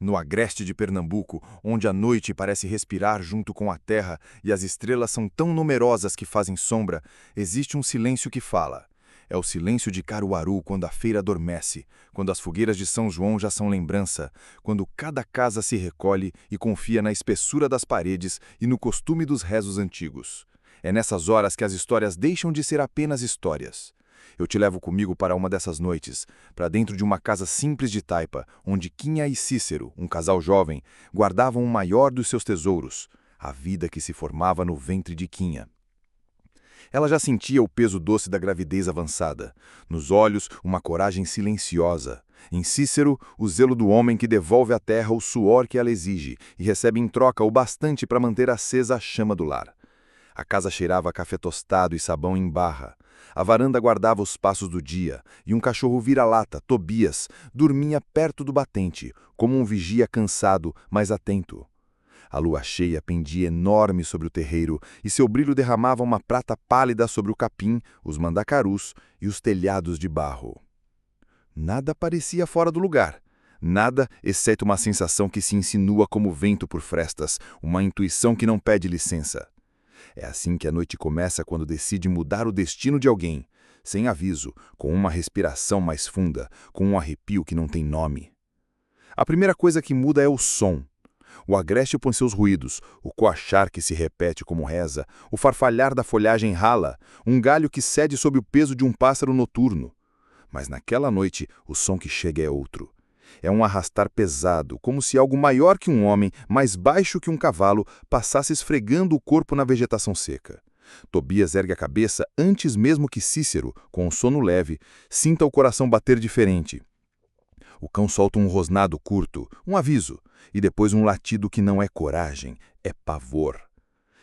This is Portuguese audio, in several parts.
No agreste de Pernambuco, onde a noite parece respirar junto com a terra e as estrelas são tão numerosas que fazem sombra, existe um silêncio que fala. É o silêncio de Caruaru quando a feira adormece, quando as fogueiras de São João já são lembrança, quando cada casa se recolhe e confia na espessura das paredes e no costume dos rezos antigos. É nessas horas que as histórias deixam de ser apenas histórias. Eu te levo comigo para uma dessas noites, para dentro de uma casa simples de taipa, onde Quinha e Cícero, um casal jovem, guardavam o maior dos seus tesouros, a vida que se formava no ventre de Quinha. Ela já sentia o peso doce da gravidez avançada. Nos olhos, uma coragem silenciosa. Em Cícero, o zelo do homem que devolve à terra o suor que ela exige e recebe em troca o bastante para manter acesa a chama do lar. A casa cheirava a café tostado e sabão em barra. A varanda guardava os passos do dia, e um cachorro vira-lata, Tobias, dormia perto do batente, como um vigia cansado, mas atento. A lua cheia pendia enorme sobre o terreiro, e seu brilho derramava uma prata pálida sobre o capim, os mandacarus e os telhados de barro. Nada parecia fora do lugar. Nada, exceto uma sensação que se insinua como vento por frestas, uma intuição que não pede licença. É assim que a noite começa quando decide mudar o destino de alguém, sem aviso, com uma respiração mais funda, com um arrepio que não tem nome. A primeira coisa que muda é o som. O agreste põe seus ruídos, o coachar que se repete como reza, o farfalhar da folhagem rala, um galho que cede sob o peso de um pássaro noturno. Mas naquela noite, o som que chega é outro. É um arrastar pesado, como se algo maior que um homem, mais baixo que um cavalo, passasse esfregando o corpo na vegetação seca. Tobias ergue a cabeça antes mesmo que Cícero, com o sono leve, sinta o coração bater diferente. O cão solta um rosnado curto, um aviso, e depois um latido que não é coragem, é pavor.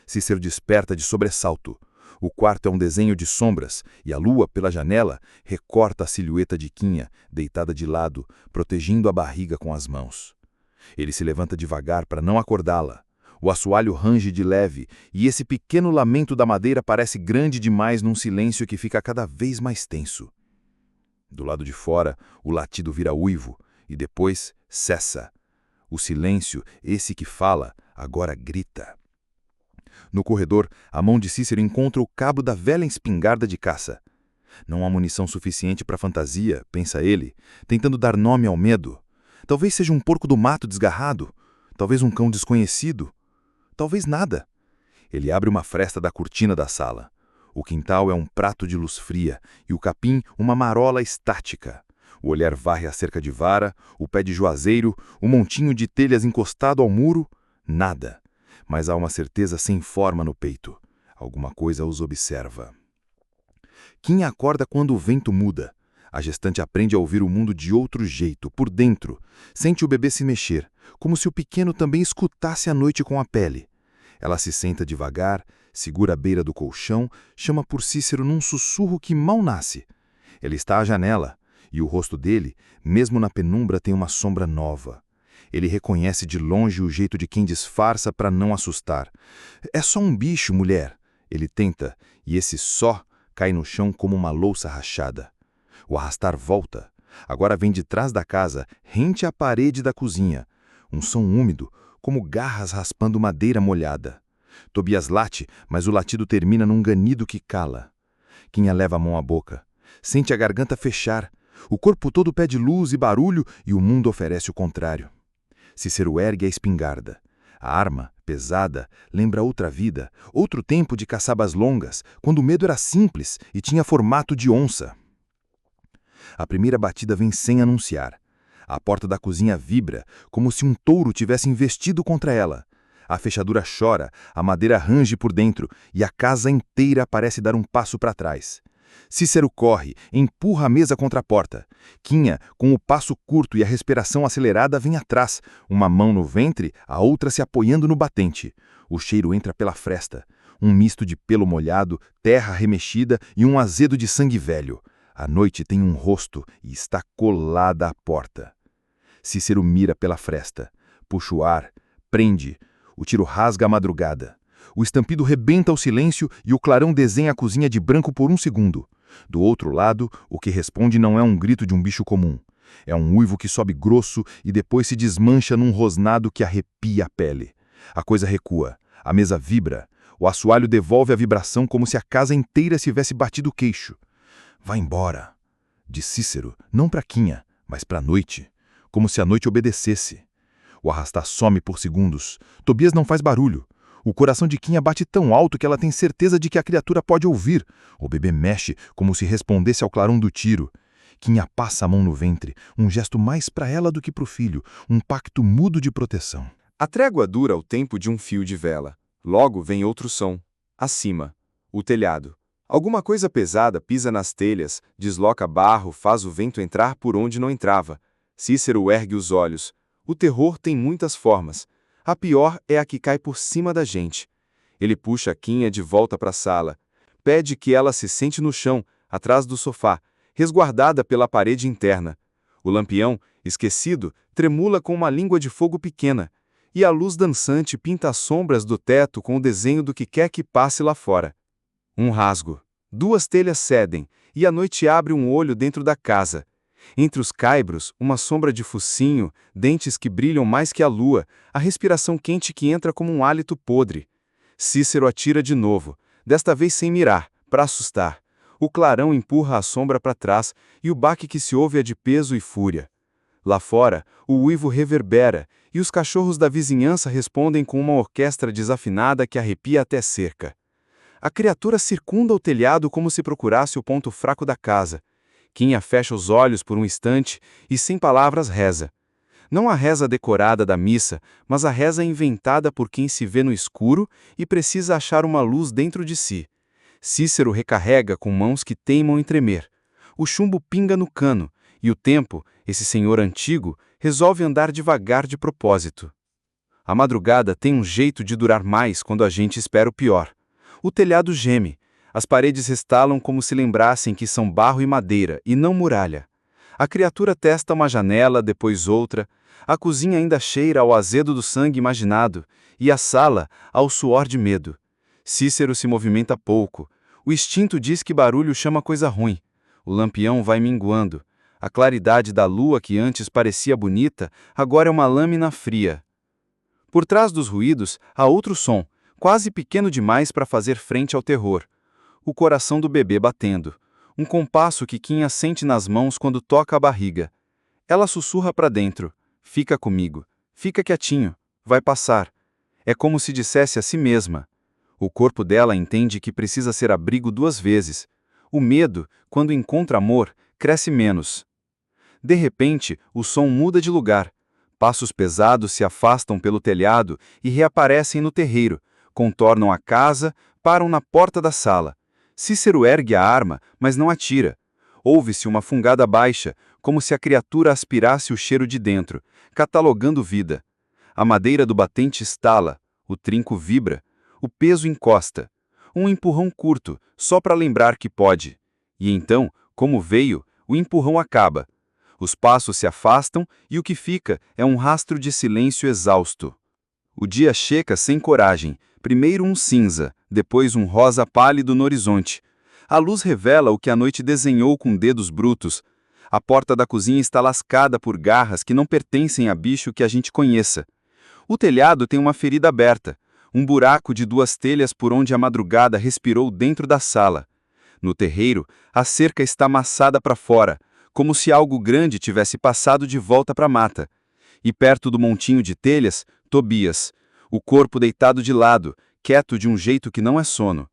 Cícero desperta de sobressalto. O quarto é um desenho de sombras, e a lua, pela janela, recorta a silhueta de Quinha, deitada de lado, protegendo a barriga com as mãos. Ele se levanta devagar para não acordá-la. O assoalho range de leve, e esse pequeno lamento da madeira parece grande demais num silêncio que fica cada vez mais tenso. Do lado de fora, o latido vira uivo, e depois cessa. O silêncio, esse que fala, agora grita. No corredor, a mão de Cícero encontra o cabo da velha espingarda de caça. Não há munição suficiente para fantasia, pensa ele, tentando dar nome ao medo. Talvez seja um porco do mato desgarrado, talvez um cão desconhecido, talvez nada. Ele abre uma fresta da cortina da sala. O quintal é um prato de luz fria e o capim uma marola estática. O olhar varre a cerca de vara, o pé de juazeiro, o montinho de telhas encostado ao muro, nada. Mas há uma certeza sem forma no peito. Alguma coisa os observa. Quinha acorda quando o vento muda. A gestante aprende a ouvir o mundo de outro jeito, por dentro. Sente o bebê se mexer, como se o pequeno também escutasse a noite com a pele. Ela se senta devagar, segura a beira do colchão, chama por Cícero num sussurro que mal nasce. Ele está à janela, e o rosto dele, mesmo na penumbra, tem uma sombra nova. Ele reconhece de longe o jeito de quem disfarça para não assustar. É só um bicho, mulher. Ele tenta, e esse só cai no chão como uma louça rachada. O arrastar volta. Agora vem de trás da casa, rente à parede da cozinha. Um som úmido, como garras raspando madeira molhada. Tobias late, mas o latido termina num ganido que cala. Quinha leva a mão à boca. Sente a garganta fechar. O corpo todo pede luz e barulho e o mundo oferece o contrário. Cícero ergue a espingarda. A arma, pesada, lembra outra vida, outro tempo de caçabas longas, quando o medo era simples e tinha formato de onça. A primeira batida vem sem anunciar. A porta da cozinha vibra, como se um touro tivesse investido contra ela. A fechadura chora, a madeira range por dentro e a casa inteira parece dar um passo para trás. Cícero corre, empurra a mesa contra a porta. Quinha, com o passo curto e a respiração acelerada, vem atrás, uma mão no ventre, a outra se apoiando no batente. O cheiro entra pela fresta. Um misto de pelo molhado, terra remexida e um azedo de sangue velho. A noite tem um rosto e está colada à porta. Cícero mira pela fresta. Puxa o ar, prende. O tiro rasga a madrugada. O estampido rebenta o silêncio e o clarão desenha a cozinha de branco por um segundo. Do outro lado, o que responde não é um grito de um bicho comum. É um uivo que sobe grosso e depois se desmancha num rosnado que arrepia a pele. A coisa recua, a mesa vibra, o assoalho devolve a vibração como se a casa inteira se tivesse batido o queixo. Vai embora, diz Cícero, não para Quinha, mas para a noite, como se a noite obedecesse. O arrastar some por segundos. Tobias não faz barulho. O coração de Quinha bate tão alto que ela tem certeza de que a criatura pode ouvir. O bebê mexe como se respondesse ao clarão do tiro. Quinha passa a mão no ventre, um gesto mais para ela do que para o filho, um pacto mudo de proteção. A trégua dura o tempo de um fio de vela. Logo vem outro som. Acima. O telhado. Alguma coisa pesada pisa nas telhas, desloca barro, faz o vento entrar por onde não entrava. Cícero ergue os olhos. O terror tem muitas formas. A pior é a que cai por cima da gente. Ele puxa Quinha de volta para a sala. Pede que ela se sente no chão, atrás do sofá, resguardada pela parede interna. O lampião, esquecido, tremula com uma língua de fogo pequena, e a luz dançante pinta as sombras do teto com o desenho do que quer que passe lá fora. Um rasgo. 2 telhas cedem, e a noite abre um olho dentro da casa. Entre os caibros, uma sombra de focinho, dentes que brilham mais que a lua, a respiração quente que entra como um hálito podre. Cícero atira de novo, desta vez sem mirar, para assustar. O clarão empurra a sombra para trás e o baque que se ouve é de peso e fúria. Lá fora, o uivo reverbera e os cachorros da vizinhança respondem com uma orquestra desafinada que arrepia até cerca. A criatura circunda o telhado como se procurasse o ponto fraco da casa. Quinha fecha os olhos por um instante e, sem palavras, reza. Não a reza decorada da missa, mas a reza inventada por quem se vê no escuro e precisa achar uma luz dentro de si. Cícero recarrega com mãos que teimam em tremer. O chumbo pinga no cano, e o tempo, esse senhor antigo, resolve andar devagar de propósito. A madrugada tem um jeito de durar mais quando a gente espera o pior. O telhado geme. As paredes restalam como se lembrassem que são barro e madeira, e não muralha. A criatura testa uma janela, depois outra. A cozinha ainda cheira ao azedo do sangue imaginado, e a sala ao suor de medo. Cícero se movimenta pouco. O instinto diz que barulho chama coisa ruim. O lampião vai minguando. A claridade da lua, que antes parecia bonita, agora é uma lâmina fria. Por trás dos ruídos, há outro som, quase pequeno demais para fazer frente ao terror. O coração do bebê batendo. Um compasso que Quinha sente nas mãos quando toca a barriga. Ela sussurra para dentro. Fica comigo. Fica quietinho. Vai passar. É como se dissesse a si mesma. O corpo dela entende que precisa ser abrigo 2 vezes. O medo, quando encontra amor, cresce menos. De repente, o som muda de lugar. Passos pesados se afastam pelo telhado e reaparecem no terreiro, contornam a casa, param na porta da sala. Cícero ergue a arma, mas não atira. Ouve-se uma fungada baixa, como se a criatura aspirasse o cheiro de dentro, catalogando vida. A madeira do batente estala, o trinco vibra, o peso encosta. Um empurrão curto, só para lembrar que pode. E então, como veio, o empurrão acaba. Os passos se afastam e o que fica é um rastro de silêncio exausto. O dia checa sem coragem, primeiro um cinza, depois um rosa pálido no horizonte. A luz revela o que a noite desenhou com dedos brutos. A porta da cozinha está lascada por garras que não pertencem a bicho que a gente conheça. O telhado tem uma ferida aberta, um buraco de 2 telhas por onde a madrugada respirou dentro da sala. No terreiro, a cerca está amassada para fora, como se algo grande tivesse passado de volta para a mata. E perto do montinho de telhas, Tobias, o corpo deitado de lado, quieto de um jeito que não é sono.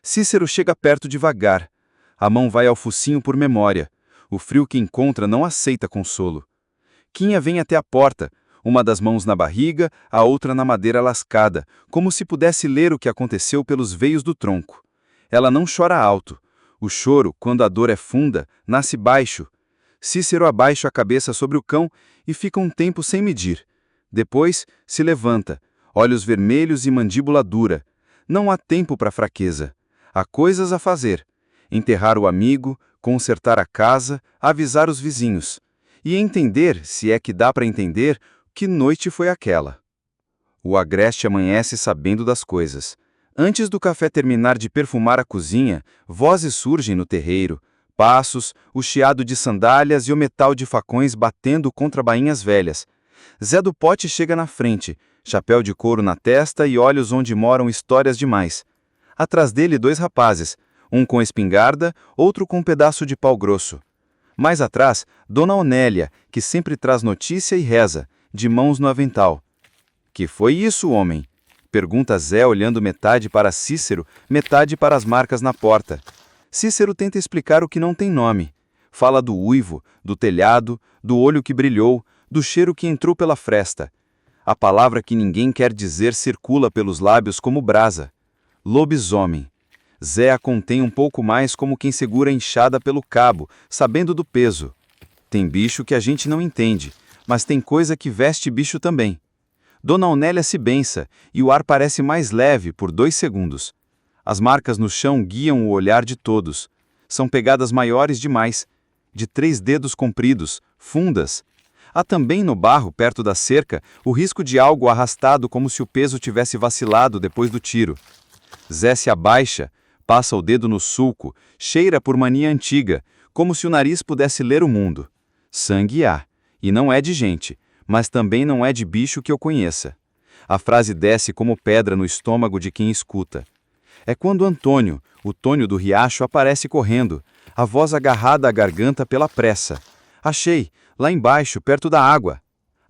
Cícero chega perto devagar. A mão vai ao focinho por memória. O frio que encontra não aceita consolo. Quinha vem até a porta, uma das mãos na barriga, a outra na madeira lascada, como se pudesse ler o que aconteceu pelos veios do tronco. Ela não chora alto. O choro, quando a dor é funda, nasce baixo. Cícero abaixa a cabeça sobre o cão e fica um tempo sem medir. Depois, se levanta, olhos vermelhos e mandíbula dura. Não há tempo para fraqueza. Há coisas a fazer. Enterrar o amigo, consertar a casa, avisar os vizinhos. E entender, se é que dá para entender, que noite foi aquela. O agreste amanhece sabendo das coisas. Antes do café terminar de perfumar a cozinha, vozes surgem no terreiro, passos, o chiado de sandálias e o metal de facões batendo contra bainhas velhas. Zé do Pote chega na frente, chapéu de couro na testa e olhos onde moram histórias demais. Atrás dele 2 rapazes, um com espingarda, outro com um pedaço de pau grosso. Mais atrás, Dona Onélia, que sempre traz notícia e reza, de mãos no avental. Que foi isso, homem? Pergunta Zé olhando metade para Cícero, metade para as marcas na porta. Cícero tenta explicar o que não tem nome. Fala do uivo, do telhado, do olho que brilhou, do cheiro que entrou pela fresta. A palavra que ninguém quer dizer circula pelos lábios como brasa. Lobisomem. Zé a contém um pouco mais como quem segura a enxada pelo cabo, sabendo do peso. Tem bicho que a gente não entende, mas tem coisa que veste bicho também. Dona Onélia se bença, e o ar parece mais leve por 2 segundos. As marcas no chão guiam o olhar de todos. São pegadas maiores demais, de 3 dedos compridos, fundas. Há também no barro, perto da cerca, o risco de algo arrastado como se o peso tivesse vacilado depois do tiro. Zé se abaixa, passa o dedo no sulco, cheira por mania antiga, como se o nariz pudesse ler o mundo. Sangue há, e não é de gente, mas também não é de bicho que eu conheça. A frase desce como pedra no estômago de quem escuta. É quando Antônio, o Tônio do Riacho, aparece correndo, a voz agarrada à garganta pela pressa. Achei, lá embaixo, perto da água.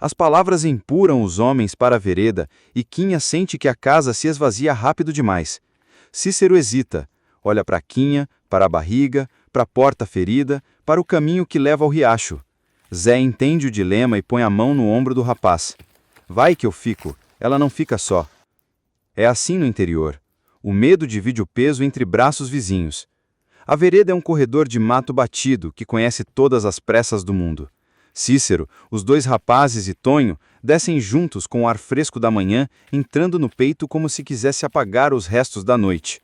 As palavras empuram os homens para a vereda e Quinha sente que a casa se esvazia rápido demais. Cícero hesita, olha para Quinha, para a barriga, para a porta ferida, para o caminho que leva ao riacho. Zé entende o dilema e põe a mão no ombro do rapaz. Vai que eu fico, ela não fica só. É assim no interior. O medo divide o peso entre braços vizinhos. A vereda é um corredor de mato batido que conhece todas as pressas do mundo. Cícero, os 2 rapazes e Tonho descem juntos com o ar fresco da manhã, entrando no peito como se quisesse apagar os restos da noite.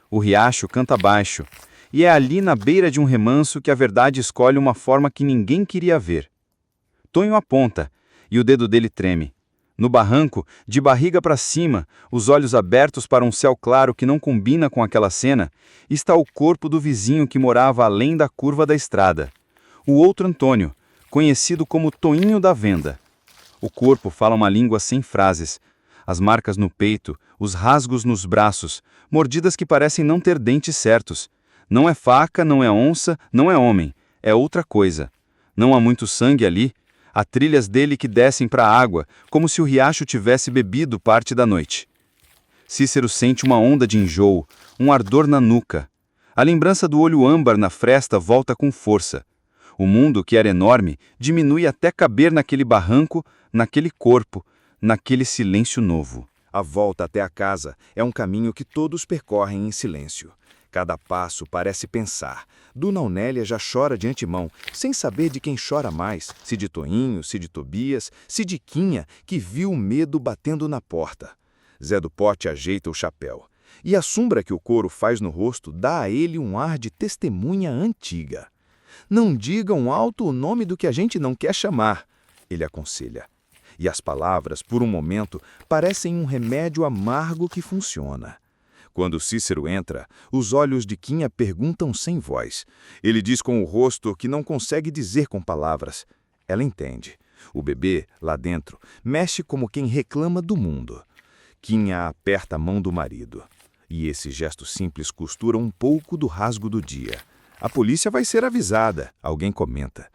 O riacho canta baixo, e é ali na beira de um remanso que a verdade escolhe uma forma que ninguém queria ver. Tonho aponta, e o dedo dele treme. No barranco, de barriga para cima, os olhos abertos para um céu claro que não combina com aquela cena, está o corpo do vizinho que morava além da curva da estrada. O outro Antônio, conhecido como Toinho da Venda. O corpo fala uma língua sem frases. As marcas no peito, os rasgos nos braços, mordidas que parecem não ter dentes certos. Não é faca, não é onça, não é homem, é outra coisa. Não há muito sangue ali. Há trilhas dele que descem para a água, como se o riacho tivesse bebido parte da noite. Cícero sente uma onda de enjoo, um ardor na nuca. A lembrança do olho âmbar na fresta volta com força. O mundo, que era enorme, diminui até caber naquele barranco, naquele corpo, naquele silêncio novo. A volta até a casa é um caminho que todos percorrem em silêncio. Cada passo parece pensar. Dona Onélia já chora de antemão, sem saber de quem chora mais, se de Toinho, se de Tobias, se de Quinha, que viu o medo batendo na porta. Zé do Pote ajeita o chapéu. E a sombra que o couro faz no rosto dá a ele um ar de testemunha antiga. Não digam alto o nome do que a gente não quer chamar, ele aconselha. E as palavras, por um momento, parecem um remédio amargo que funciona. Quando Cícero entra, os olhos de Quinha perguntam sem voz. Ele diz com o rosto que não consegue dizer com palavras. Ela entende. O bebê, lá dentro, mexe como quem reclama do mundo. Quinha aperta a mão do marido. E esse gesto simples costura um pouco do rasgo do dia. A polícia vai ser avisada, alguém comenta.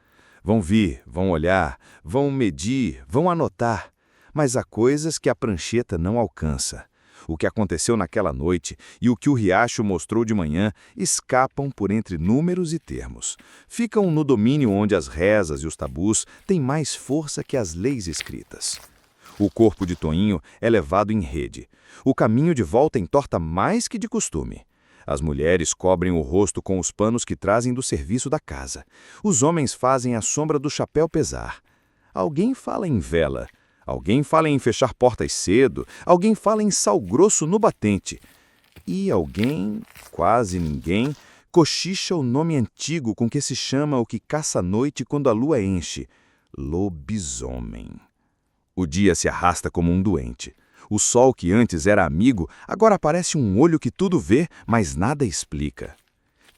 Vão vir, vão olhar, vão medir, vão anotar. Mas há coisas que a prancheta não alcança. O que aconteceu naquela noite e o que o riacho mostrou de manhã escapam por entre números e termos. Ficam no domínio onde as rezas e os tabus têm mais força que as leis escritas. O corpo de Toinho é levado em rede. O caminho de volta entorta mais que de costume. As mulheres cobrem o rosto com os panos que trazem do serviço da casa. Os homens fazem a sombra do chapéu pesar. Alguém fala em vela. Alguém fala em fechar portas cedo. Alguém fala em sal grosso no batente. E alguém, quase ninguém, cochicha o nome antigo com que se chama o que caça à noite quando a lua enche: lobisomem. O dia se arrasta como um doente. O sol que antes era amigo, agora parece um olho que tudo vê, mas nada explica.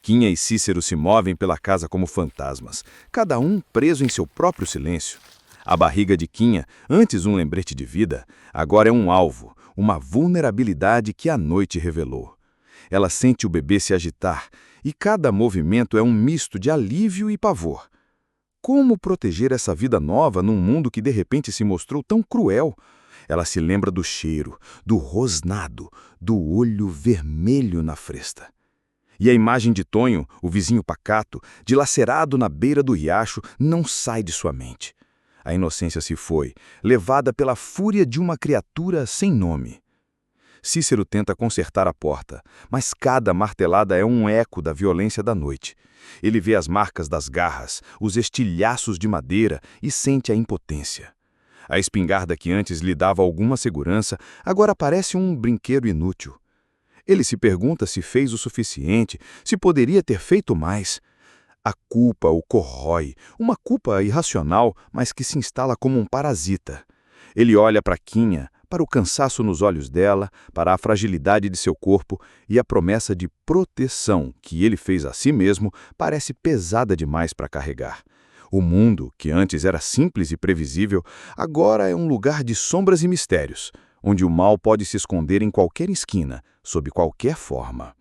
Quinha e Cícero se movem pela casa como fantasmas, cada um preso em seu próprio silêncio. A barriga de Quinha, antes um lembrete de vida, agora é um alvo, uma vulnerabilidade que a noite revelou. Ela sente o bebê se agitar, e cada movimento é um misto de alívio e pavor. Como proteger essa vida nova num mundo que de repente se mostrou tão cruel? Ela se lembra do cheiro, do rosnado, do olho vermelho na fresta. E a imagem de Tonho, o vizinho pacato, dilacerado na beira do riacho, não sai de sua mente. A inocência se foi, levada pela fúria de uma criatura sem nome. Cícero tenta consertar a porta, mas cada martelada é um eco da violência da noite. Ele vê as marcas das garras, os estilhaços de madeira e sente a impotência. A espingarda que antes lhe dava alguma segurança, agora parece um brinquedo inútil. Ele se pergunta se fez o suficiente, se poderia ter feito mais. A culpa o corrói, uma culpa irracional, mas que se instala como um parasita. Ele olha para Quinha, para o cansaço nos olhos dela, para a fragilidade de seu corpo e a promessa de proteção que ele fez a si mesmo parece pesada demais para carregar. O mundo, que antes era simples e previsível, agora é um lugar de sombras e mistérios, onde o mal pode se esconder em qualquer esquina, sob qualquer forma.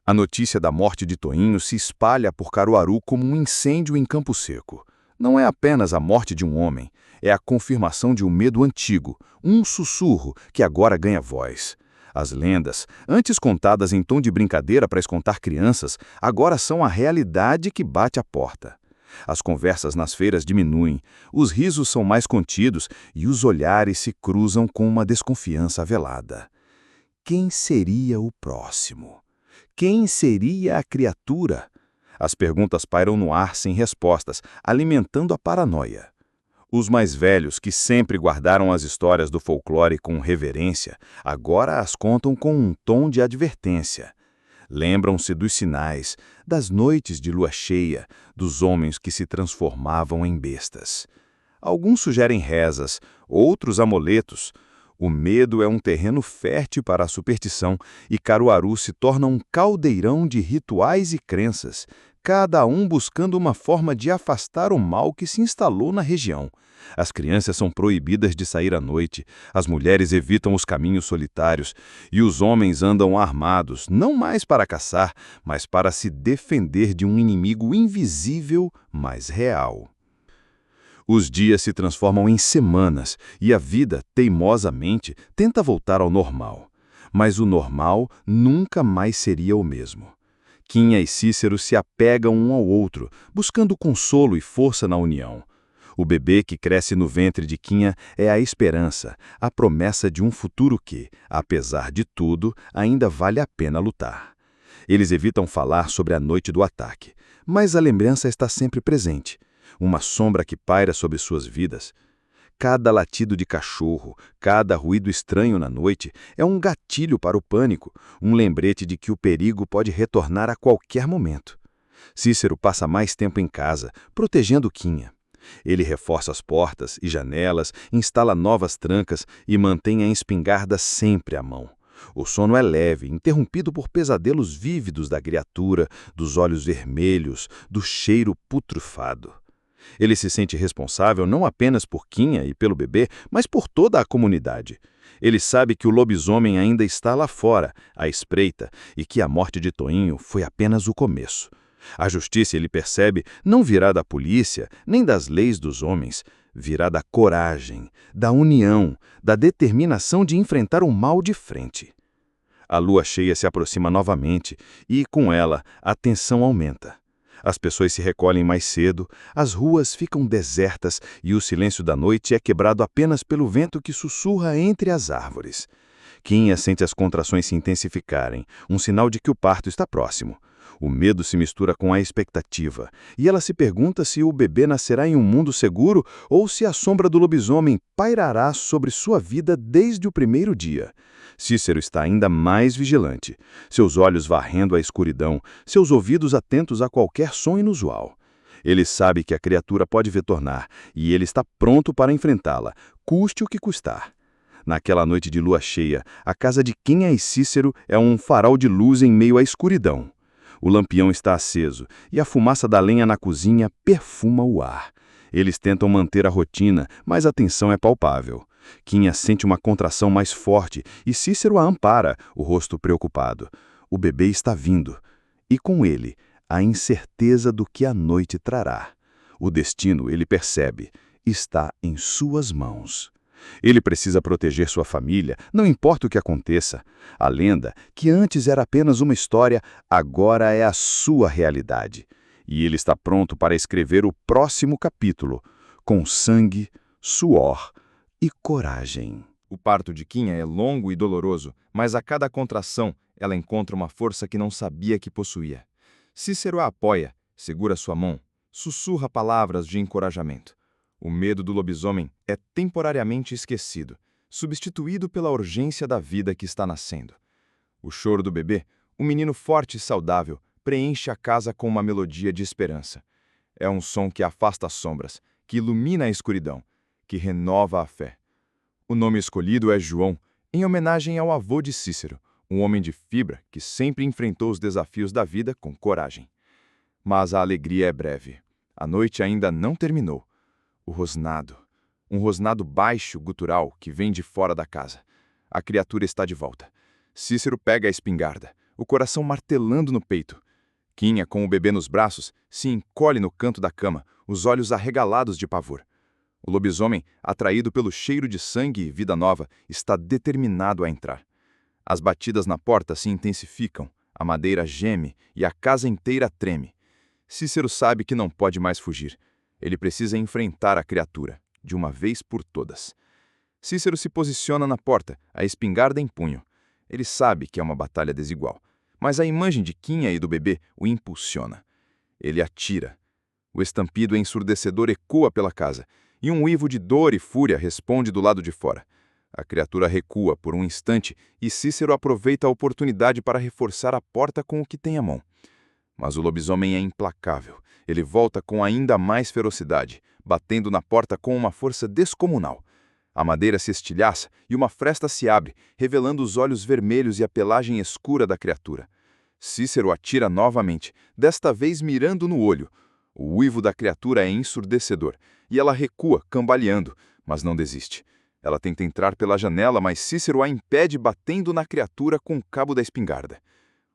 A notícia da morte de Toinho se espalha por Caruaru como um incêndio em Campo Seco. Não é apenas a morte de um homem, é a confirmação de um medo antigo, um sussurro que agora ganha voz. As lendas, antes contadas em tom de brincadeira para espantar crianças, agora são a realidade que bate à porta. As conversas nas feiras diminuem, os risos são mais contidos e os olhares se cruzam com uma desconfiança velada. Quem seria o próximo? Quem seria a criatura? As perguntas pairam no ar sem respostas, alimentando a paranoia. Os mais velhos, que sempre guardaram as histórias do folclore com reverência, agora as contam com um tom de advertência. Lembram-se dos sinais, das noites de lua cheia, dos homens que se transformavam em bestas. Alguns sugerem rezas, outros amuletos. O medo é um terreno fértil para a superstição e Caruaru se torna um caldeirão de rituais e crenças, cada um buscando uma forma de afastar o mal que se instalou na região. As crianças são proibidas de sair à noite, as mulheres evitam os caminhos solitários e os homens andam armados, não mais para caçar, mas para se defender de um inimigo invisível, mas real. Os dias se transformam em semanas e a vida, teimosamente, tenta voltar ao normal. Mas o normal nunca mais seria o mesmo. Quinha e Cícero se apegam um ao outro, buscando consolo e força na união. O bebê que cresce no ventre de Quinha é a esperança, a promessa de um futuro que, apesar de tudo, ainda vale a pena lutar. Eles evitam falar sobre a noite do ataque, mas a lembrança está sempre presente. Uma sombra que paira sobre suas vidas. Cada latido de cachorro, cada ruído estranho na noite é um gatilho para o pânico, um lembrete de que o perigo pode retornar a qualquer momento. Cícero passa mais tempo em casa, protegendo Quinha. Ele reforça as portas e janelas, instala novas trancas e mantém a espingarda sempre à mão. O sono é leve, interrompido por pesadelos vívidos da criatura, dos olhos vermelhos, do cheiro putrefado. Ele se sente responsável não apenas por Quinha e pelo bebê, mas por toda a comunidade. Ele sabe que o lobisomem ainda está lá fora, à espreita, e que a morte de Toinho foi apenas o começo. A justiça, ele percebe, não virá da polícia, nem das leis dos homens, virá da coragem, da união, da determinação de enfrentar o mal de frente. A lua cheia se aproxima novamente e, com ela, a tensão aumenta. As pessoas se recolhem mais cedo, as ruas ficam desertas e o silêncio da noite é quebrado apenas pelo vento que sussurra entre as árvores. Quinha sente as contrações se intensificarem, um sinal de que o parto está próximo. O medo se mistura com a expectativa, e ela se pergunta se o bebê nascerá em um mundo seguro ou se a sombra do lobisomem pairará sobre sua vida desde o primeiro dia. Cícero está ainda mais vigilante, seus olhos varrendo a escuridão, seus ouvidos atentos a qualquer som inusual. Ele sabe que a criatura pode retornar, e ele está pronto para enfrentá-la, custe o que custar. Naquela noite de lua cheia, a casa de Quinha e Cícero é um farol de luz em meio à escuridão. O lampião está aceso e a fumaça da lenha na cozinha perfuma o ar. Eles tentam manter a rotina, mas a tensão é palpável. Quinha sente uma contração mais forte e Cícero a ampara, o rosto preocupado. O bebê está vindo. E com ele, a incerteza do que a noite trará. O destino, ele percebe, está em suas mãos. Ele precisa proteger sua família, não importa o que aconteça. A lenda, que antes era apenas uma história, agora é a sua realidade. E ele está pronto para escrever o próximo capítulo, com sangue, suor e coragem. O parto de Quinha é longo e doloroso, mas a cada contração ela encontra uma força que não sabia que possuía. Cícero a apoia, segura sua mão, sussurra palavras de encorajamento. O medo do lobisomem é temporariamente esquecido, substituído pela urgência da vida que está nascendo. O choro do bebê, um menino forte e saudável, preenche a casa com uma melodia de esperança. É um som que afasta as sombras, que ilumina a escuridão, que renova a fé. O nome escolhido é João, em homenagem ao avô de Cícero, um homem de fibra que sempre enfrentou os desafios da vida com coragem. Mas a alegria é breve. A noite ainda não terminou. O rosnado. Um rosnado baixo, gutural, que vem de fora da casa. A criatura está de volta. Cícero pega a espingarda, o coração martelando no peito. Quinha, com o bebê nos braços, se encolhe no canto da cama, os olhos arregalados de pavor. O lobisomem, atraído pelo cheiro de sangue e vida nova, está determinado a entrar. As batidas na porta se intensificam, a madeira geme e a casa inteira treme. Cícero sabe que não pode mais fugir. Ele precisa enfrentar a criatura, de uma vez por todas. Cícero se posiciona na porta, a espingarda em punho. Ele sabe que é uma batalha desigual, mas a imagem de Quinha e do bebê o impulsiona. Ele atira. O estampido ensurdecedor ecoa pela casa, e um uivo de dor e fúria responde do lado de fora. A criatura recua por um instante e Cícero aproveita a oportunidade para reforçar a porta com o que tem à mão. Mas o lobisomem é implacável. Ele volta com ainda mais ferocidade, batendo na porta com uma força descomunal. A madeira se estilhaça e uma fresta se abre, revelando os olhos vermelhos e a pelagem escura da criatura. Cícero atira novamente, desta vez mirando no olho. O uivo da criatura é ensurdecedor, e ela recua, cambaleando, mas não desiste. Ela tenta entrar pela janela, mas Cícero a impede batendo na criatura com o cabo da espingarda.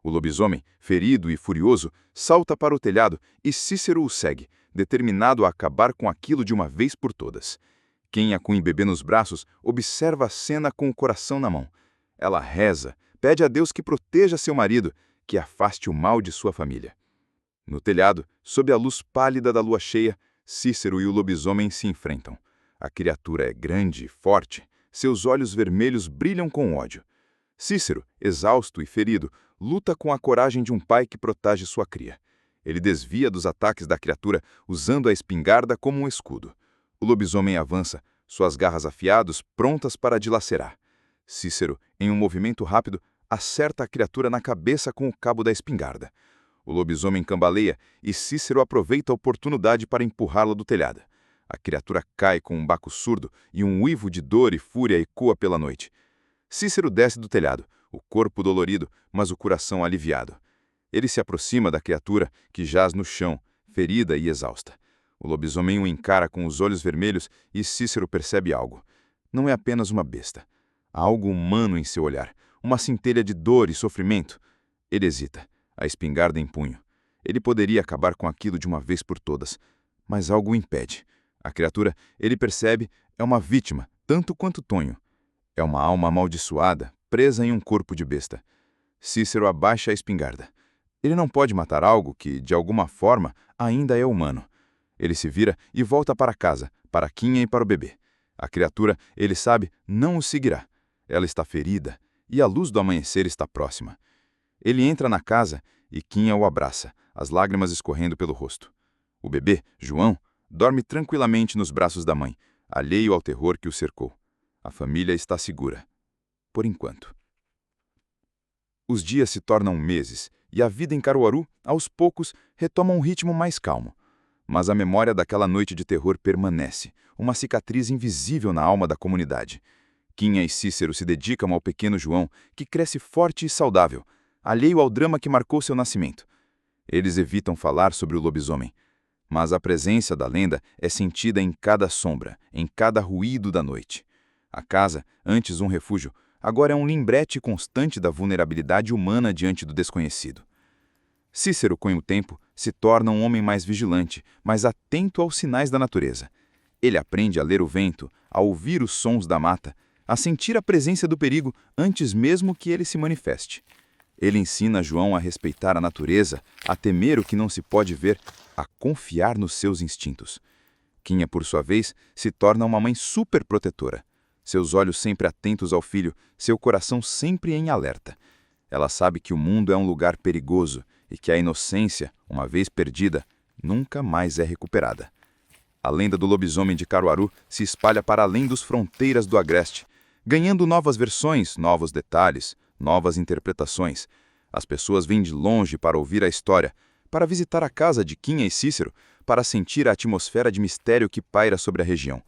O lobisomem, ferido e furioso, salta para o telhado e Cícero o segue, determinado a acabar com aquilo de uma vez por todas. Quinha, com o bebê nos braços, observa a cena com o coração na mão. Ela reza, pede a Deus que proteja seu marido, que afaste o mal de sua família. No telhado, sob a luz pálida da lua cheia, Cícero e o lobisomem se enfrentam. A criatura é grande e forte, seus olhos vermelhos brilham com ódio. Cícero, exausto e ferido, luta com a coragem de um pai que protege sua cria. Ele desvia dos ataques da criatura, usando a espingarda como um escudo. O lobisomem avança, suas garras afiadas, prontas para dilacerar. Cícero, em um movimento rápido, acerta a criatura na cabeça com o cabo da espingarda. O lobisomem cambaleia e Cícero aproveita a oportunidade para empurrá-la do telhado. A criatura cai com um baco surdo e um uivo de dor e fúria ecoa pela noite. Cícero desce do telhado, o corpo dolorido, mas o coração aliviado. Ele se aproxima da criatura, que jaz no chão, ferida e exausta. O lobisomem o encara com os olhos vermelhos e Cícero percebe algo. Não é apenas uma besta. Há algo humano em seu olhar, uma centelha de dor e sofrimento. Ele hesita, a espingarda em punho. Ele poderia acabar com aquilo de uma vez por todas, mas algo o impede. A criatura, ele percebe, é uma vítima, tanto quanto Tonho. É uma alma amaldiçoada, presa em um corpo de besta. Cícero abaixa a espingarda. Ele não pode matar algo que, de alguma forma, ainda é humano. Ele se vira e volta para casa, para Quinha e para o bebê. A criatura, ele sabe, não o seguirá. Ela está ferida e a luz do amanhecer está próxima. Ele entra na casa e Quinha o abraça, as lágrimas escorrendo pelo rosto. O bebê, João, dorme tranquilamente nos braços da mãe, alheio ao terror que o cercou. A família está segura. Por enquanto. Os dias se tornam meses e a vida em Caruaru, aos poucos, retoma um ritmo mais calmo. Mas a memória daquela noite de terror permanece, uma cicatriz invisível na alma da comunidade. Quinha e Cícero se dedicam ao pequeno João, que cresce forte e saudável, alheio ao drama que marcou seu nascimento. Eles evitam falar sobre o lobisomem, mas a presença da lenda é sentida em cada sombra, em cada ruído da noite. A casa, antes um refúgio, agora é um lembrete constante da vulnerabilidade humana diante do desconhecido. Cícero, com o tempo, se torna um homem mais vigilante, mais atento aos sinais da natureza. Ele aprende a ler o vento, a ouvir os sons da mata, a sentir a presença do perigo antes mesmo que ele se manifeste. Ele ensina João a respeitar a natureza, a temer o que não se pode ver, a confiar nos seus instintos. Quinha, por sua vez, se torna uma mãe superprotetora. Seus olhos sempre atentos ao filho, seu coração sempre em alerta. Ela sabe que o mundo é um lugar perigoso e que a inocência, uma vez perdida, nunca mais é recuperada. A lenda do lobisomem de Caruaru se espalha para além das fronteiras do Agreste, ganhando novas versões, novos detalhes, novas interpretações. As pessoas vêm de longe para ouvir a história, para visitar a casa de Quinha e Cícero, para sentir a atmosfera de mistério que paira sobre a região.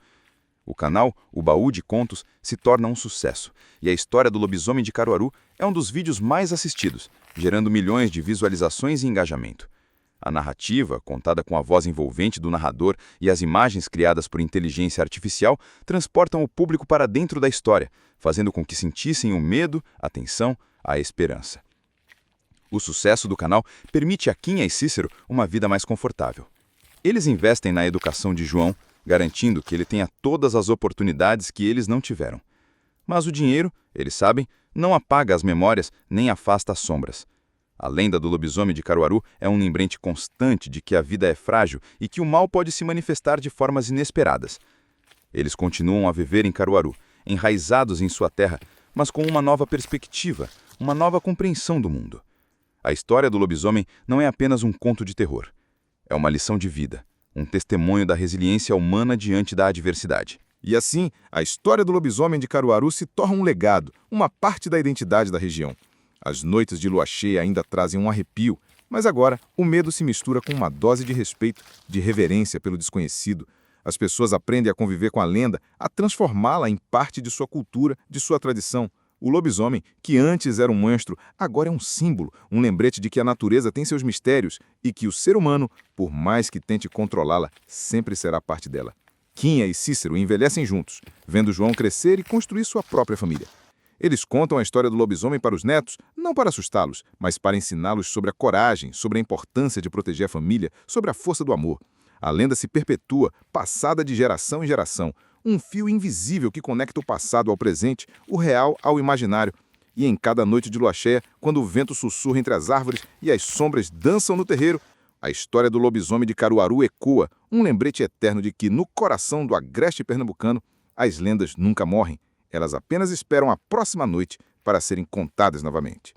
O canal, o Baú de Contos, se torna um sucesso, e a história do lobisomem de Caruaru é um dos vídeos mais assistidos, gerando milhões de visualizações e engajamento. A narrativa, contada com a voz envolvente do narrador e as imagens criadas por inteligência artificial, transportam o público para dentro da história, fazendo com que sentissem o medo, a tensão, a esperança. O sucesso do canal permite a Quinha e Cícero uma vida mais confortável. Eles investem na educação de João, garantindo que ele tenha todas as oportunidades que eles não tiveram. Mas o dinheiro, eles sabem, não apaga as memórias nem afasta as sombras. A lenda do lobisomem de Caruaru é um lembrete constante de que a vida é frágil e que o mal pode se manifestar de formas inesperadas. Eles continuam a viver em Caruaru, enraizados em sua terra, mas com uma nova perspectiva, uma nova compreensão do mundo. A história do lobisomem não é apenas um conto de terror. É uma lição de vida, um testemunho da resiliência humana diante da adversidade. E assim, a história do lobisomem de Caruaru se torna um legado, uma parte da identidade da região. As noites de lua cheia ainda trazem um arrepio, mas agora o medo se mistura com uma dose de respeito, de reverência pelo desconhecido. As pessoas aprendem a conviver com a lenda, a transformá-la em parte de sua cultura, de sua tradição. O lobisomem, que antes era um monstro, agora é um símbolo, um lembrete de que a natureza tem seus mistérios e que o ser humano, por mais que tente controlá-la, sempre será parte dela. Quinha e Cícero envelhecem juntos, vendo João crescer e construir sua própria família. Eles contam a história do lobisomem para os netos, não para assustá-los, mas para ensiná-los sobre a coragem, sobre a importância de proteger a família, sobre a força do amor. A lenda se perpetua, passada de geração em geração, um fio invisível que conecta o passado ao presente, o real ao imaginário. E em cada noite de lua cheia, quando o vento sussurra entre as árvores e as sombras dançam no terreiro, a história do lobisomem de Caruaru ecoa, um lembrete eterno de que, no coração do agreste pernambucano, as lendas nunca morrem. Elas apenas esperam a próxima noite para serem contadas novamente.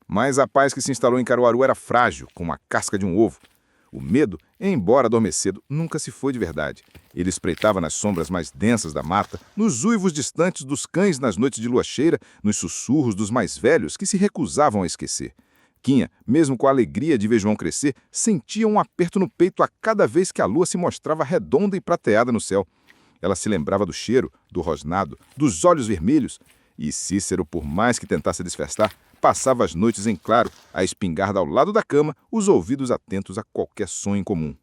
Mas a paz que se instalou em Caruaru era frágil, como a casca de um ovo. O medo, embora adormecido, nunca se foi de verdade. Ele espreitava nas sombras mais densas da mata, nos uivos distantes dos cães nas noites de lua cheia, nos sussurros dos mais velhos que se recusavam a esquecer. Quinha, mesmo com a alegria de ver João crescer, sentia um aperto no peito a cada vez que a lua se mostrava redonda e prateada no céu. Ela se lembrava do cheiro, do rosnado, dos olhos vermelhos. E Cícero, por mais que tentasse disfarçar, passava as noites em claro, a espingarda ao lado da cama, os ouvidos atentos a qualquer sonho incomum.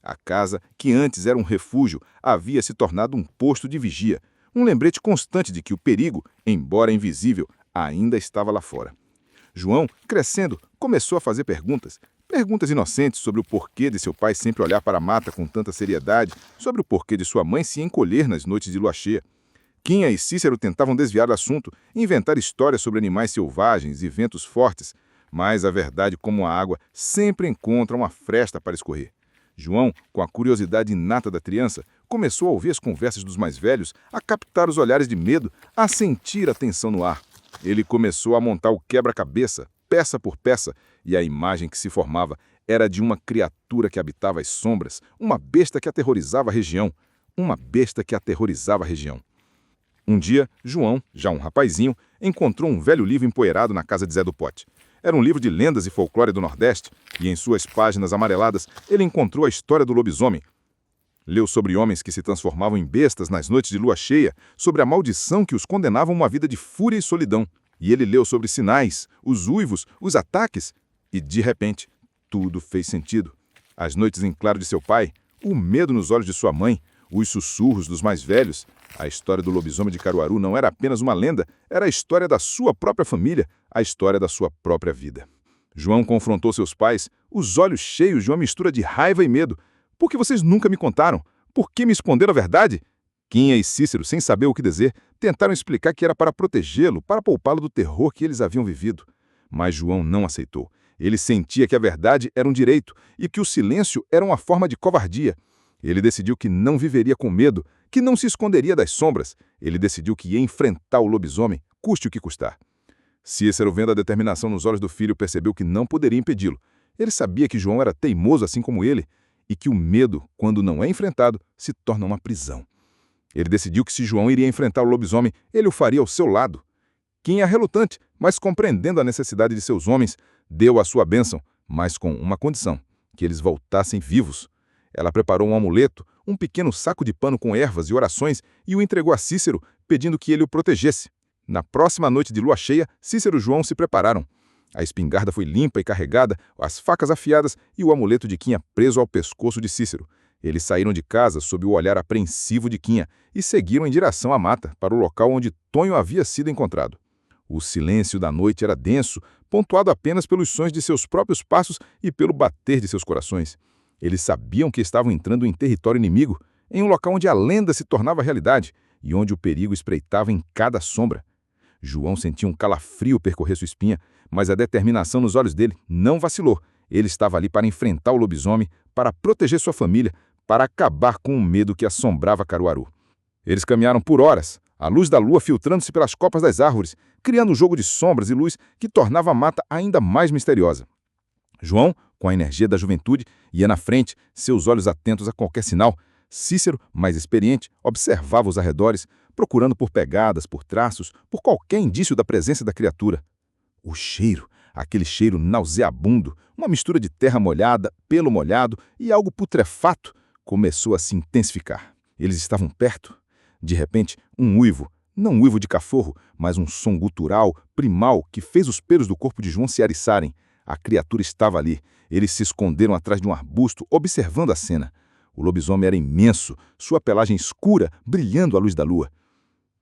A casa, que antes era um refúgio, havia se tornado um posto de vigia, um lembrete constante de que o perigo, embora invisível, ainda estava lá fora. João, crescendo, começou a fazer perguntas inocentes sobre o porquê de seu pai sempre olhar para a mata com tanta seriedade, sobre o porquê de sua mãe se encolher nas noites de lua cheia. Quinha e Cícero tentavam desviar do assunto, inventar histórias sobre animais selvagens e ventos fortes, mas a verdade, como a água, sempre encontra uma fresta para escorrer. João, com a curiosidade inata da criança, começou a ouvir as conversas dos mais velhos, a captar os olhares de medo, a sentir a tensão no ar. Ele começou a montar o quebra-cabeça, peça por peça, e a imagem que se formava era de uma criatura que habitava as sombras, uma besta que aterrorizava a região. Uma besta que aterrorizava a região. Um dia, João, já um rapazinho, encontrou um velho livro empoeirado na casa de Zé do Pote. Era um livro de lendas e folclore do Nordeste, e em suas páginas amareladas ele encontrou a história do lobisomem. Leu sobre homens que se transformavam em bestas nas noites de lua cheia, sobre a maldição que os condenava a uma vida de fúria e solidão. E ele leu sobre sinais, os uivos, os ataques, e, de repente, tudo fez sentido. As noites em claro de seu pai, o medo nos olhos de sua mãe, os sussurros dos mais velhos. A história do lobisomem de Caruaru não era apenas uma lenda, era a história da sua própria família, a história da sua própria vida. João confrontou seus pais, os olhos cheios de uma mistura de raiva e medo. Por que vocês nunca me contaram? Por que me esconderam a verdade? Quinha e Cícero, sem saber o que dizer, tentaram explicar que era para protegê-lo, para poupá-lo do terror que eles haviam vivido. Mas João não aceitou. Ele sentia que a verdade era um direito e que o silêncio era uma forma de covardia. Ele decidiu que não viveria com medo, que não se esconderia das sombras. Ele decidiu que ia enfrentar o lobisomem, custe o que custar. Cícero, vendo a determinação nos olhos do filho, percebeu que não poderia impedi-lo. Ele sabia que João era teimoso assim como ele e que o medo, quando não é enfrentado, se torna uma prisão. Ele decidiu que se João iria enfrentar o lobisomem, ele o faria ao seu lado. Quinha, relutante, mas compreendendo a necessidade de seus homens, deu a sua bênção, mas com uma condição, que eles voltassem vivos. Ela preparou um amuleto, um pequeno saco de pano com ervas e orações e o entregou a Cícero, pedindo que ele o protegesse. Na próxima noite de lua cheia, Cícero e João se prepararam. A espingarda foi limpa e carregada, as facas afiadas e o amuleto de Quinha preso ao pescoço de Cícero. Eles saíram de casa sob o olhar apreensivo de Quinha e seguiram em direção à mata, para o local onde Tonho havia sido encontrado. O silêncio da noite era denso, pontuado apenas pelos sons de seus próprios passos e pelo bater de seus corações. Eles sabiam que estavam entrando em território inimigo, em um local onde a lenda se tornava realidade e onde o perigo espreitava em cada sombra. João sentia um calafrio percorrer sua espinha, mas a determinação nos olhos dele não vacilou. Ele estava ali para enfrentar o lobisomem, para proteger sua família, para acabar com o medo que assombrava Caruaru. Eles caminharam por horas, a luz da lua filtrando-se pelas copas das árvores, criando um jogo de sombras e luz que tornava a mata ainda mais misteriosa. João, com a energia da juventude, ia na frente, seus olhos atentos a qualquer sinal. Cícero, mais experiente, observava os arredores, procurando por pegadas, por traços, por qualquer indício da presença da criatura. O cheiro, aquele cheiro nauseabundo, uma mistura de terra molhada, pelo molhado e algo putrefato, começou a se intensificar. Eles estavam perto. De repente, um uivo, não um uivo de caforro, mas um som gutural, primal, que fez os pelos do corpo de João se eriçarem. A criatura estava ali. Eles se esconderam atrás de um arbusto, observando a cena. O lobisomem era imenso, sua pelagem escura, brilhando à luz da lua.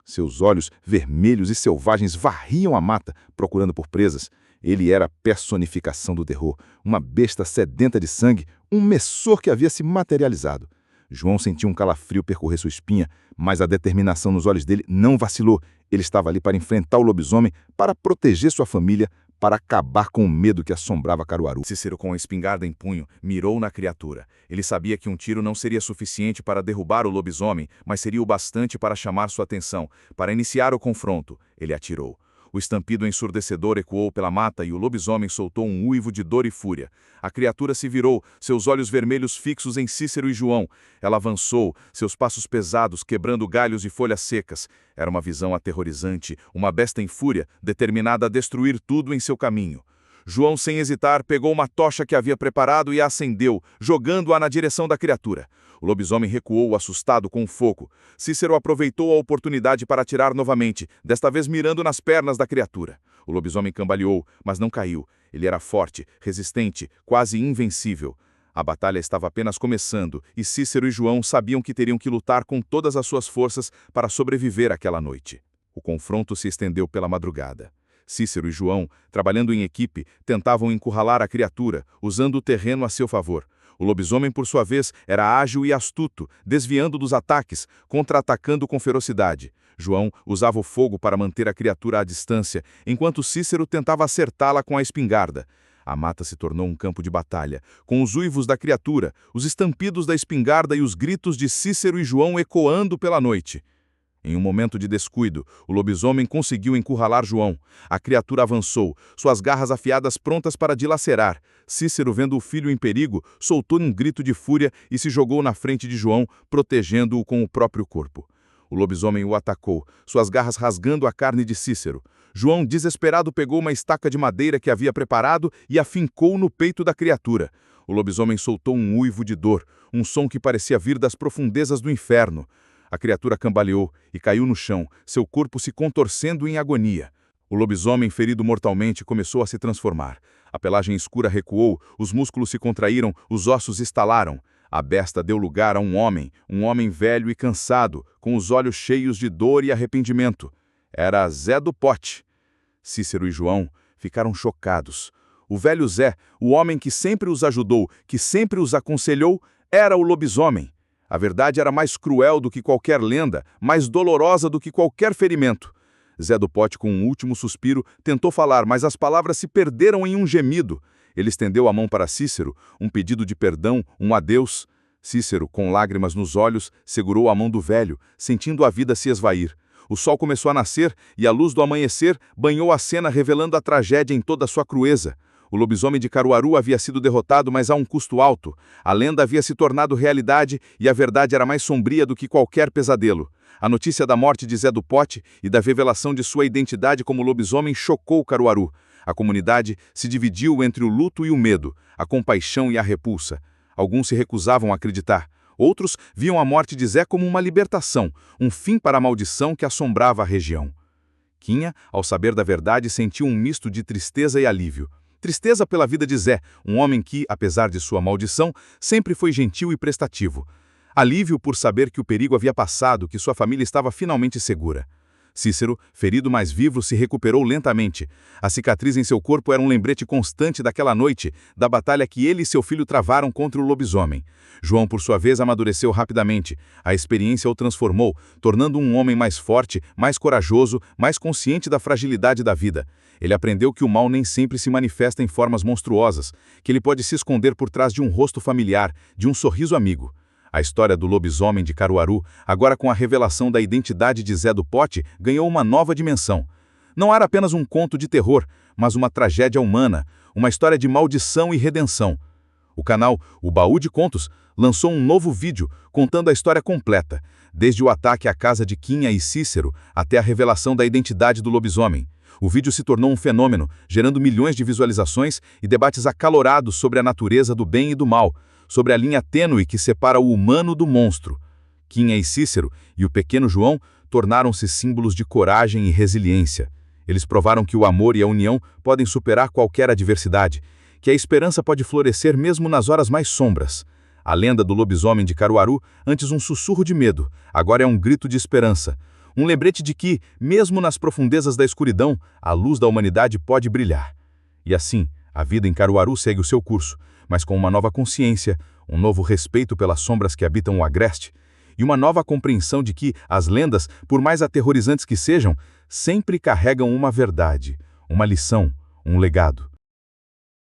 Seus olhos, vermelhos e selvagens, varriam a mata, procurando por presas. Ele era a personificação do terror, uma besta sedenta de sangue, um messor que havia se materializado. João sentiu um calafrio percorrer sua espinha, mas a determinação nos olhos dele não vacilou. Ele estava ali para enfrentar o lobisomem, para proteger sua família, para acabar com o medo que assombrava Caruaru. Cícero, com a espingarda em punho, mirou na criatura. Ele sabia que um tiro não seria suficiente para derrubar o lobisomem, mas seria o bastante para chamar sua atenção. Para iniciar o confronto, ele atirou. O estampido ensurdecedor ecoou pela mata e o lobisomem soltou um uivo de dor e fúria. A criatura se virou, seus olhos vermelhos fixos em Cícero e João. Ela avançou, seus passos pesados quebrando galhos e folhas secas. Era uma visão aterrorizante, uma besta em fúria, determinada a destruir tudo em seu caminho. João, sem hesitar, pegou uma tocha que havia preparado e a acendeu, jogando-a na direção da criatura. O lobisomem recuou, assustado com o fogo. Cícero aproveitou a oportunidade para atirar novamente, desta vez mirando nas pernas da criatura. O lobisomem cambaleou, mas não caiu. Ele era forte, resistente, quase invencível. A batalha estava apenas começando, e Cícero e João sabiam que teriam que lutar com todas as suas forças para sobreviver àquela noite. O confronto se estendeu pela madrugada. Cícero e João, trabalhando em equipe, tentavam encurralar a criatura, usando o terreno a seu favor. O lobisomem, por sua vez, era ágil e astuto, desviando dos ataques, contra-atacando com ferocidade. João usava o fogo para manter a criatura à distância, enquanto Cícero tentava acertá-la com a espingarda. A mata se tornou um campo de batalha, com os uivos da criatura, os estampidos da espingarda e os gritos de Cícero e João ecoando pela noite. Em um momento de descuido, o lobisomem conseguiu encurralar João. A criatura avançou, suas garras afiadas prontas para dilacerar. Cícero, vendo o filho em perigo, soltou um grito de fúria e se jogou na frente de João, protegendo-o com o próprio corpo. O lobisomem o atacou, suas garras rasgando a carne de Cícero. João, desesperado, pegou uma estaca de madeira que havia preparado e a fincou no peito da criatura. O lobisomem soltou um uivo de dor, um som que parecia vir das profundezas do inferno. A criatura cambaleou e caiu no chão, seu corpo se contorcendo em agonia. O lobisomem, ferido mortalmente, começou a se transformar. A pelagem escura recuou, os músculos se contraíram, os ossos estalaram. A besta deu lugar a um homem velho e cansado, com os olhos cheios de dor e arrependimento. Era Zé do Pote. Cícero e João ficaram chocados. O velho Zé, o homem que sempre os ajudou, que sempre os aconselhou, era o lobisomem. A verdade era mais cruel do que qualquer lenda, mais dolorosa do que qualquer ferimento. Zé do Pote, com um último suspiro, tentou falar, mas as palavras se perderam em um gemido. Ele estendeu a mão para Cícero, um pedido de perdão, um adeus. Cícero, com lágrimas nos olhos, segurou a mão do velho, sentindo a vida se esvair. O sol começou a nascer e a luz do amanhecer banhou a cena, revelando a tragédia em toda a sua crueza. O lobisomem de Caruaru havia sido derrotado, mas a um custo alto. A lenda havia se tornado realidade e a verdade era mais sombria do que qualquer pesadelo. A notícia da morte de Zé do Pote e da revelação de sua identidade como lobisomem chocou Caruaru. A comunidade se dividiu entre o luto e o medo, a compaixão e a repulsa. Alguns se recusavam a acreditar. Outros viam a morte de Zé como uma libertação, um fim para a maldição que assombrava a região. Quinha, ao saber da verdade, sentiu um misto de tristeza e alívio. Tristeza pela vida de Zé, um homem que, apesar de sua maldição, sempre foi gentil e prestativo. Alívio por saber que o perigo havia passado, que sua família estava finalmente segura. Cícero, ferido mas vivo, se recuperou lentamente. A cicatriz em seu corpo era um lembrete constante daquela noite, da batalha que ele e seu filho travaram contra o lobisomem. João, por sua vez, amadureceu rapidamente. A experiência o transformou, tornando um homem mais forte, mais corajoso, mais consciente da fragilidade da vida. Ele aprendeu que o mal nem sempre se manifesta em formas monstruosas, que ele pode se esconder por trás de um rosto familiar, de um sorriso amigo. A história do lobisomem de Caruaru, agora com a revelação da identidade de Zé do Pote, ganhou uma nova dimensão. Não era apenas um conto de terror, mas uma tragédia humana, uma história de maldição e redenção. O canal O Baú de Contos lançou um novo vídeo contando a história completa, desde o ataque à casa de Quinha e Cícero até a revelação da identidade do lobisomem. O vídeo se tornou um fenômeno, gerando milhões de visualizações e debates acalorados sobre a natureza do bem e do mal, sobre a linha tênue que separa o humano do monstro. Quinha e Cícero e o pequeno João tornaram-se símbolos de coragem e resiliência. Eles provaram que o amor e a união podem superar qualquer adversidade, que a esperança pode florescer mesmo nas horas mais sombras. A lenda do lobisomem de Caruaru, antes um sussurro de medo, agora é um grito de esperança. Um lembrete de que, mesmo nas profundezas da escuridão, a luz da humanidade pode brilhar. E assim, a vida em Caruaru segue o seu curso, mas com uma nova consciência, um novo respeito pelas sombras que habitam o agreste, e uma nova compreensão de que as lendas, por mais aterrorizantes que sejam, sempre carregam uma verdade, uma lição, um legado.